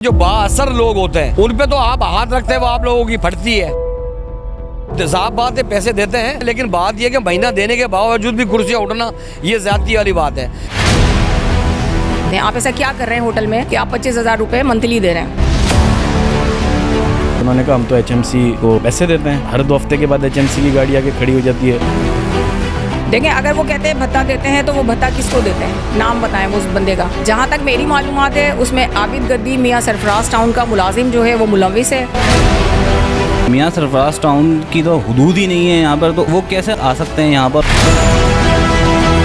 जो बाअसर लोग होते हैं उन पे तो आप हाथ रखते हैं वो आप लोगों की फटती है। साफ बात है, पैसे देते हैं, लेकिन बात यह कि महीना देने के बावजूद भी कुर्सियां उठना ये ज्यादती वाली बात है। आप ऐसा क्या कर रहे हैं होटल में कि आप 25,000 रुपए मंथली दे रहे हैं? उन्होंने कहा हम तो एचएमसी को पैसे देते हैं, हर 2 हफ्ते के बाद एचएमसी की गाड़ी आके खड़ी हो जाती है। देखें, अगर वो कहते हैं भत्ता देते हैं तो वो भत्ता किसको देते हैं? नाम बताएं उस बंदे का। जहाँ तक मेरी मालूमात है उसमें आबिद गद्दी मियाँ सरफराज टाउन का मुलाजिम जो है वो मुलविस है। मियाँ सरफराज टाउन की तो हुदूद ही नहीं है यहाँ पर, तो वो कैसे आ सकते हैं यहाँ पर?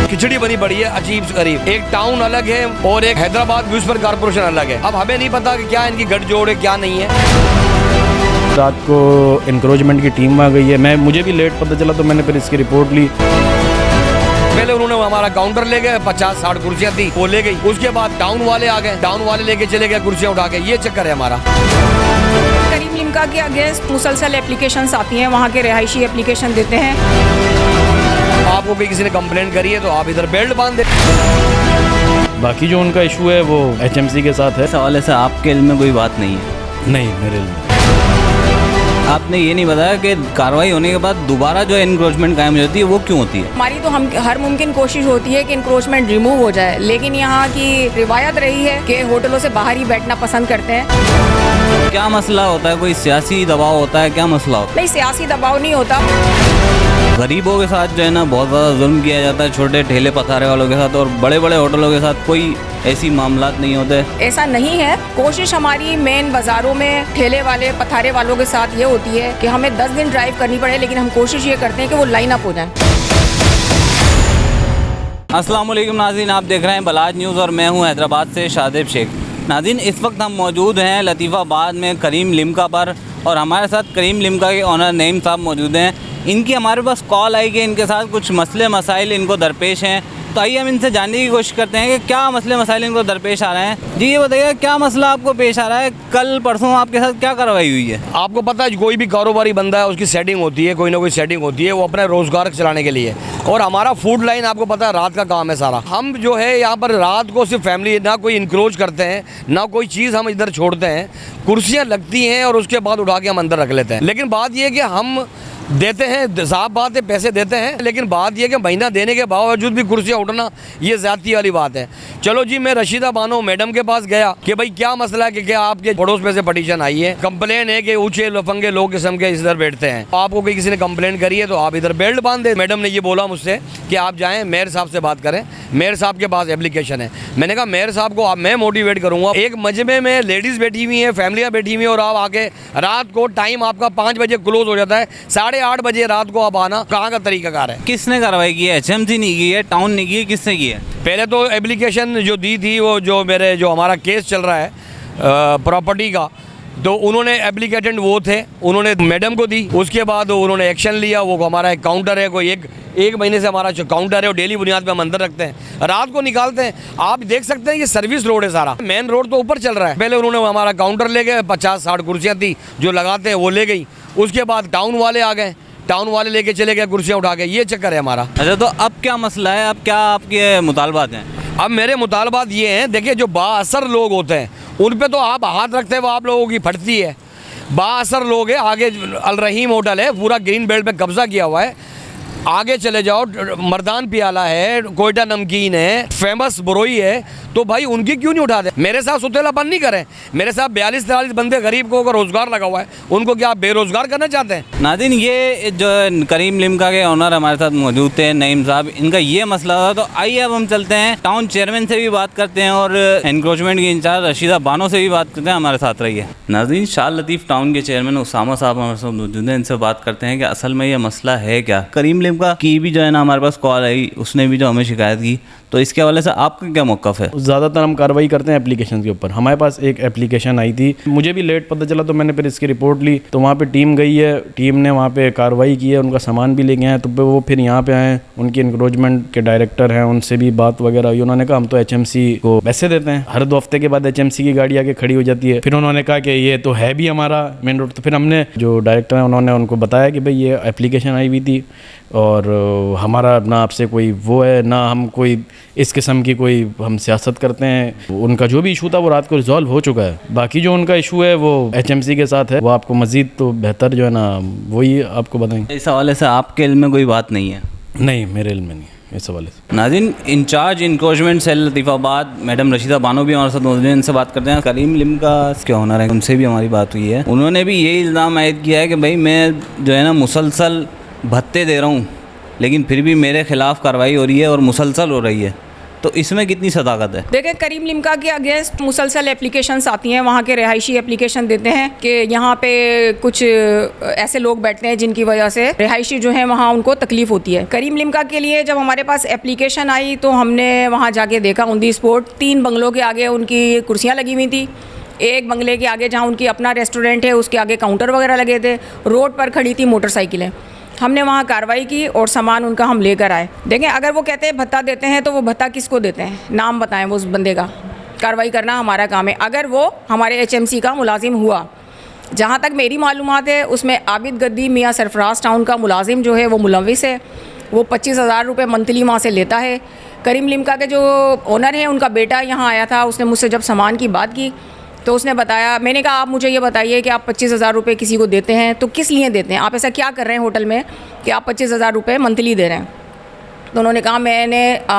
खिचड़ी बनी पड़ी है अजीब गरीब। एक टाउन अलग है और एक हैदराबाद म्यूनिसिपल कॉर्पोरेशन अलग है। अब हमें नहीं पता कि क्या इनकी गठजोड़ है क्या नहीं है। रात को इंक्रोचमेंट की टीम आ गई है, मुझे भी लेट पता चला तो मैंने फिर इसकी रिपोर्ट ली। पहले उन्होंने हमारा काउंटर ले गए, 50-60 कुर्सियां थी वो ले गई। उसके बाद टाउन वाले आ गए, टाउन वाले लेके चले गए कुर्सियां उठा के। ये चक्कर है हमारा। करीम लिम्का के अगेंस्ट मुसलसल एप्लीकेशंस आती हैं, वहाँ के रिहायशी एप्लीकेशन देते हैं। आपको किसी ने कंप्लेंट करी है तो आप इधर बेल्ट बांध दे। बाकी जो उनका इशू है वो एचएमसी के साथ है। इस हवाले से आपके इल्म में कोई बात नहीं है? नहीं, मेरे लिए आपने ये नहीं बताया कि कार्रवाई होने के बाद दोबारा जो एनक्रोचमेंट कायम हो जाती है वो क्यों होती है? हमारी तो हम हर मुमकिन कोशिश होती है कि इंक्रोचमेंट रिमूव हो जाए, लेकिन यहाँ की रिवायत रही है कि होटलों से बाहर ही बैठना पसंद करते हैं। क्या मसला होता है? कोई सियासी दबाव होता है? क्या मसला होता है? नहीं, सियासी दबाव नहीं होता। गरीबों के साथ जो है ना बहुत ज़्यादा जुल्म किया जाता है, छोटे ठेले पथारे वालों के साथ, और बड़े बड़े होटलों के साथ कोई ऐसी मामलात नहीं होते। ऐसा नहीं है। कोशिश हमारी मेन बाज़ारों में ठेले वाले पथारे वालों के साथ ये होती है कि हमें 10 दिन ड्राइव करनी पड़े, लेकिन हम कोशिश ये करते हैं कि वो लाइन अप हो जाए। अस्सलाम वालेकुम नाज़रीन, आप देख रहे हैं बलाज न्यूज़ और मैं हूं हैदराबाद से शादेब शेख। नाज़रीन, इस वक्त हम मौजूद हैं लतीफ़ाबाद में करीम लिम्का पर, और हमारे साथ करीम लिम्का के ऑनर नईम साहब मौजूद हैं। इनकी हमारे पास कॉल आई कि इनके साथ कुछ मसले मसाइल इनको दरपेश हैं, तो आइए हम इनसे जानने की कोशिश करते हैं कि क्या मसले मसाइल इनको दरपेश आ रहे हैं। जी ये बताइए, क्या मसला आपको पेश आ रहा है? कल परसों आपके साथ क्या कार्रवाई हुई है? आपको पता है कोई भी कारोबारी बंदा है उसकी सेटिंग होती है, कोई ना कोई सेटिंग होती है, वो अपने रोजगार चलाने के लिए। और हमारा फूड लाइन आपको पता है रात का काम है सारा। हम जो है यहाँ पर रात को सिर्फ फैमिली, ना कोई इंक्रोच करते हैं, ना कोई चीज़ हम इधर छोड़ते हैं। कुर्सियाँ लगती हैं और उसके बाद उठा के हम अंदर रख लेते हैं। लेकिन बात यह कि हम देते हैं, साफ बात है, पैसे देते हैं, लेकिन बात यह कि महीना देने के बावजूद भी कुर्सियां उठना ये ज्यादती वाली बात है। चलो जी, मैं रशीदा बानो मैडम के पास गया कि भाई क्या मसला है, कि क्या आपके पड़ोस में से पटिशन आई है, कंप्लेन है कि ऊंचे लफंगे लोग किस्म के इधर बैठते हैं, आपको किसी ने कंप्लेन करी है तो आप इधर बेल्ट बांध दे। मैडम ने ये बोला मुझसे कि आप जाएँ मेयर साहब से बात करें, मेयर साहब के पास एप्लीकेशन है। मैंने कहा मेयर साहब को मैं मोटिवेट करूँगा। एक मजमे में लेडीज़ बैठी हुई हैं, फैमिलियाँ बैठी हुई हैं, और आप आके रात को टाइम आपका 5 बजे क्लोज हो जाता है, 8:30 बजे रात को आप आना, कहाँ का तरीकाकार है? किसने कार्रवाई की है? एचएमसी नहीं की है, टाउन नहीं की है, किसने की है? पहले तो एप्लीकेशन जो दी थी वो जो हमारा केस चल रहा है प्रॉपर्टी का, तो उन्होंने एप्लीकेटेंट वो थे, उन्होंने मैडम को दी। उसके बाद उन्होंने एक्शन लिया। वो हमारा एक काउंटर है, कोई एक महीने से हमारा जो काउंटर है वो डेली बुनियाद पे हम अंदर रखते हैं, रात को निकालते हैं। आप देख सकते हैं ये सर्विस रोड है सारा, मेन रोड तो ऊपर चल रहा है। पहले उन्होंने हमारा काउंटर ले गए, 50-60 कुर्सियाँ थी जो लगाते हैं वो ले गई। उसके बाद टाउन वाले आ गए, टाउन वाले लेके चले गए कुर्सियाँ उठा के। ये चक्कर है हमारा। अच्छा, तो अब क्या मसला है? अब क्या आपके मुतालबात हैं? अब मेरे मुतालबात ये हैं, देखिए जो बाअसर लोग होते हैं उन पे तो आप हाथ रखते हैं वो आप लोगों की फटती है। बाअसर लोग है, आगे अल रहीम होटल है, पूरा ग्रीन बेल्ट पे कब्जा किया हुआ है। आगे चले जाओ, मर्दान पियाला है, कोयटा नमकीन है, फेमस बरोई है, तो भाई उनकी क्यों नहीं उठाते? मेरे साथ सुतेलापन नहीं करें। मेरे साथ 42-43 बंदे गरीब को रोजगार लगा हुआ है, उनको क्या आप बेरोजगार करना चाहते हैं? नाज़रीन, ये जो करीम लिम्का के ऑनर हमारे साथ मौजूद थे नईम साहब, इनका ये मसला था। तो आइए अब हम चलते हैं, टाउन चेयरमैन से भी बात करते हैं और एनक्रोचमेंट की इंचार्ज रशीदा बानो से भी बात करते हैं। हमारे साथ रहिए। नाज़रीन, शाह लतीफ़ टाउन के चेयरमैन उसामा साहब हमारे साथ मौजूद हैं, इनसे बात करते हैं कि असल में ये मसला है क्या। करीम लिम्का की भी जो है ना हमारे पास कॉल आई, उसने भी जो हमें शिकायत की, तो इसके हवाले से आपका क्या मौक़िफ़ है? ज़्यादातर हम कार्रवाई करते हैं एप्लीकेशन के ऊपर। हमारे पास एक एप्लीकेशन आई थी, मुझे भी लेट पता चला तो मैंने फिर इसकी रिपोर्ट ली। तो वहाँ पे टीम गई है, टीम ने वहाँ पे कार्रवाई की है, उनका सामान भी ले गए हैं। तो वो फिर यहाँ पे आए, उनके इंक्रोचमेंट के डायरेक्टर हैं, उनसे भी बात वगैरह हुई। उन्होंने कहा हम तो एचएमसी को पैसे देते हैं, हर 2 हफ्ते के बाद एचएमसी की गाड़ी आके खड़ी हो जाती है। फिर उन्होंने कहा कि ये तो है भी हमारा मेन रोड। तो फिर हमने जो डायरेक्टर हैं उन्होंने उनको बताया कि भाई ये एप्लीकेशन आई हुई थी और हमारा ना आपसे कोई वो है, ना हम कोई इस किस्म की कोई हम सियासत करते हैं। उनका जो भी इशू था वो रात को रिजॉल्व हो चुका है। बाकी जो उनका इशू है वो HMC के साथ है, वो आपको मज़ीद तो बेहतर जो है ना वही आपको बताएंगे। इस हवाले से आपके इल्म में कोई बात नहीं है? नहीं, मेरे इल्म में नहीं है इस हवाले से। नाज़रीन, incharge encroachment cell Latifabad madam Rashida Bano भी हमारे साथ मौजूद हैं, इनसे बात करते हैं। करीम लिम्का के ऑनर है, उनसे भी हमारी बात हुई है। उन्होंने भी यही इल्ज़ाम आयद किया है कि भाई मैं जो है ना मुसलसल भत्ते दे रहा हूँ, लेकिन फिर भी मेरे ख़िलाफ़ कार्रवाई हो रही है और मुसलसल हो रही है, तो इसमें कितनी सदाकत है? देखिए, करीम लिम्का के अगेंस्ट मुसलसल एप्लीकेशंस आती हैं, वहाँ के रिहायशी एप्लीकेशन देते हैं कि यहाँ पे कुछ ऐसे लोग बैठते हैं जिनकी वजह से रिहायशी जो है वहाँ उनको तकलीफ होती है। करीम लिम्का के लिए जब हमारे पास एप्लीकेशन आई तो हमने वहाँ जाके देखा ऑन दी स्पॉट 3 बंगलों के आगे उनकी कुर्सियाँ लगी हुई थी। एक बंगले के आगे जहाँ उनकी अपना रेस्टोरेंट है उसके आगे काउंटर वगैरह लगे थे। रोड पर खड़ी थी मोटरसाइकिलें। हमने वहाँ कार्रवाई की और सामान उनका हम लेकर आए। देखें, अगर वो कहते हैं भत्ता देते हैं तो वो भत्ता किसको देते हैं, नाम बताएं वो उस बंदे का। कार्रवाई करना हमारा काम है। अगर वो हमारे HMC का मुलाजिम हुआ, जहाँ तक मेरी मालूमात है उसमें आबिद गद्दी मियाँ सरफराज टाउन का मुलाजिम जो है वो मुलविस है। वो 25,000 रुपये मंथली वहाँ से लेता है। करीम लिम्का के जो ओनर हैं उनका बेटा यहाँ आया था, उसने मुझसे जब सामान की बात की तो उसने बताया, मैंने कहा आप मुझे ये बताइए कि आप 25,000 रुपये किसी को देते हैं तो किस लिए देते हैं, आप ऐसा क्या कर रहे हैं होटल में कि आप 25,000 रुपये मंथली दे रहे हैं। तो उन्होंने कहा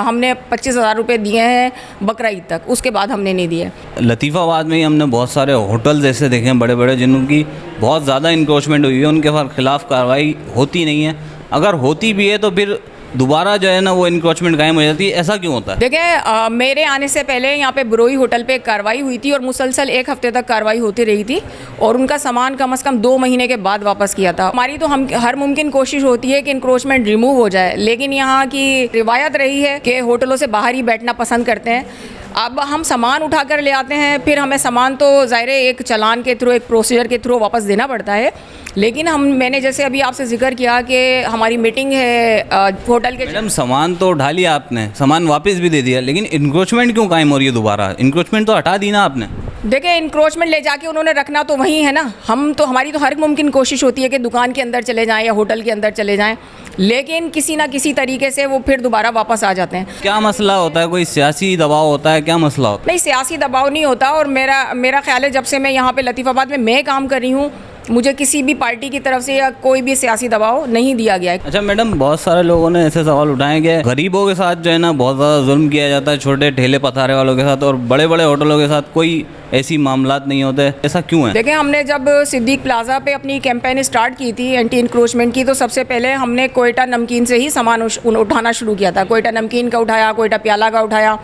हमने 25,000 रुपये दिए हैं बकरा ईद तक, उसके बाद हमने नहीं दिए। लतीफ़ाबाद में ही हमने बहुत सारे होटल्स ऐसे देखे हैं बड़े बड़े जिनकी बहुत ज़्यादा इंक्रोचमेंट हुई है, उनके ख़िलाफ़ कार्रवाई होती नहीं है। अगर होती भी है तो फिर दोबारा जो है ना वो इंक्रोचमेंट कायम हो जाती है। ऐसा क्यों होता है? देखिए, मेरे आने से पहले यहाँ पे बरोई होटल पे कार्रवाई हुई थी और मुसलसल 1 हफ्ते तक कार्रवाई होती रही थी और उनका सामान कम से कम 2 महीने के बाद वापस किया था। हमारी तो हम हर मुमकिन कोशिश होती है कि इंक्रोचमेंट रिमूव हो जाए, लेकिन यहाँ की रिवायत रही है कि होटलों से बाहर ही बैठना पसंद करते हैं। अब हम सामान उठा कर ले आते हैं, फिर हमें सामान तो ज़ाहिर है एक चालान के थ्रू, एक प्रोसीजर के थ्रू वापस देना पड़ता है। लेकिन मैंने जैसे अभी आपसे जिक्र किया कि हमारी मीटिंग है होटल के। मैडम, सामान तो उठा लिया आपने, सामान वापस भी दे दिया, लेकिन इंक्रोचमेंट क्यों कायम हो रही है दोबारा? इंक्रोचमेंट तो हटा दी ना आपने। देखिए, इंक्रोचमेंट ले जाके उन्होंने रखना तो वहीं है ना। हमारी तो हर मुमकिन कोशिश होती है कि दुकान के अंदर चले जाएं या होटल के अंदर चले जाएं, लेकिन किसी ना किसी तरीके से वो फिर दोबारा वापस आ जाते हैं। क्या मसला होता है? कोई सियासी दबाव होता है? क्या मसला होता है? नहीं, सियासी दबाव नहीं होता। और मेरा ख्याल है जब से मैं यहाँ पे लतीफ़ाबाद में मैं काम कर रही हूँ, मुझे किसी भी पार्टी की तरफ से या कोई भी सियासी दबाव नहीं दिया गया है। अच्छा मैडम, बहुत सारे लोगों ने ऐसे सवाल उठाए कि गरीबों के साथ जो है ना बहुत ज़्यादा जुल्म किया जाता है, छोटे ठेले पथारे वालों के साथ, और बड़े बड़े होटलों के साथ कोई ऐसी मामलात नहीं होते। ऐसा क्यों है? देखें, हमने जब सिद्दीक प्लाजा पे अपनी कैंपेन स्टार्ट की थी एंटी इंक्रोचमेंट की, तो सबसे पहले हमने कोयटा नमकीन से ही सामान उठाना शुरू किया था। कोयटा नमकीन का उठाया, कोयटा प्याला का उठाया,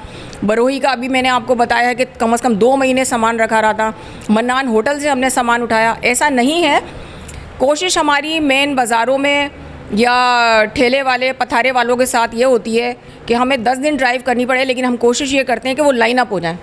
बरोही का अभी मैंने आपको बताया है कि कम से कम 2 महीने सामान रखा रहा था। मन्नान होटल से हमने सामान उठाया। ऐसा नहीं है, कोशिश हमारी मेन बाज़ारों में या ठेले वाले पथारे वालों के साथ ये होती है कि हमें 10 दिन ड्राइव करनी पड़े, लेकिन हम कोशिश ये करते हैं कि वो लाइन अप हो जाए।